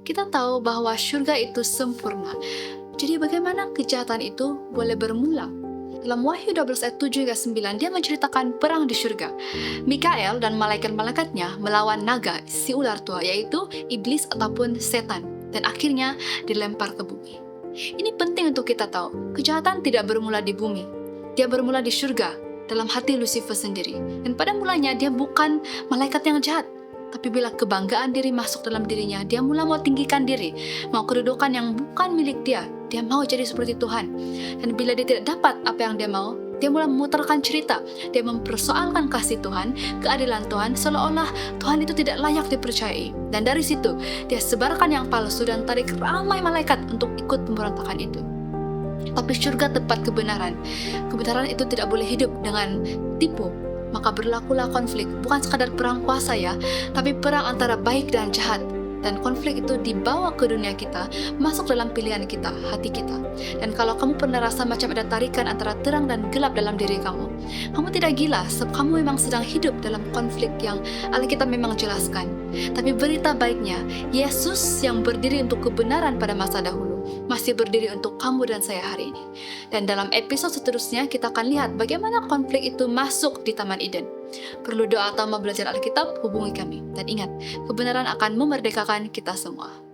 kita tahu bahwa surga itu sempurna. Jadi bagaimana kejahatan itu boleh bermula? Dalam Wahyu 12 ayat 7 hingga 9, dia menceritakan perang di surga. Mikael dan malaikat-malaikatnya melawan naga, si ular tua, yaitu iblis ataupun setan, dan akhirnya dilempar ke bumi. Ini penting untuk kita tahu, kejahatan tidak bermula di bumi. Dia bermula di surga, dalam hati Lucifer sendiri. Dan pada mulanya dia bukan malaikat yang jahat. Tapi bila kebanggaan diri masuk dalam dirinya, dia mula mau tinggikan diri, mau kedudukan yang bukan milik dia. Dia mau jadi seperti Tuhan. Dan bila dia tidak dapat apa yang dia mau, dia mula memutarkan cerita. Dia mempersoalkan kasih Tuhan, keadilan Tuhan, seolah-olah Tuhan itu tidak layak dipercayai. Dan dari situ, dia sebarkan yang palsu dan tarik ramai malaikat untuk ikut pemberontakan itu. Tapi surga tempat kebenaran. Kebenaran itu tidak boleh hidup dengan tipu. Maka berlakulah konflik, bukan sekadar perang kuasa ya, tapi perang antara baik dan jahat. Dan konflik itu dibawa ke dunia kita, masuk dalam pilihan kita, hati kita. Dan kalau kamu pernah rasa macam ada tarikan antara terang dan gelap dalam diri kamu, kamu tidak gila, sebab kamu memang sedang hidup dalam konflik yang Alkitab memang jelaskan. Tapi berita baiknya, Yesus yang berdiri untuk kebenaran pada masa dahulu, masih berdiri untuk kamu dan saya hari ini. Dan dalam episode seterusnya kita akan lihat bagaimana konflik itu masuk di Taman Eden. Perlu doa atau mau belajar Alkitab? Hubungi kami. Dan ingat, kebenaran akan memerdekakan kita semua.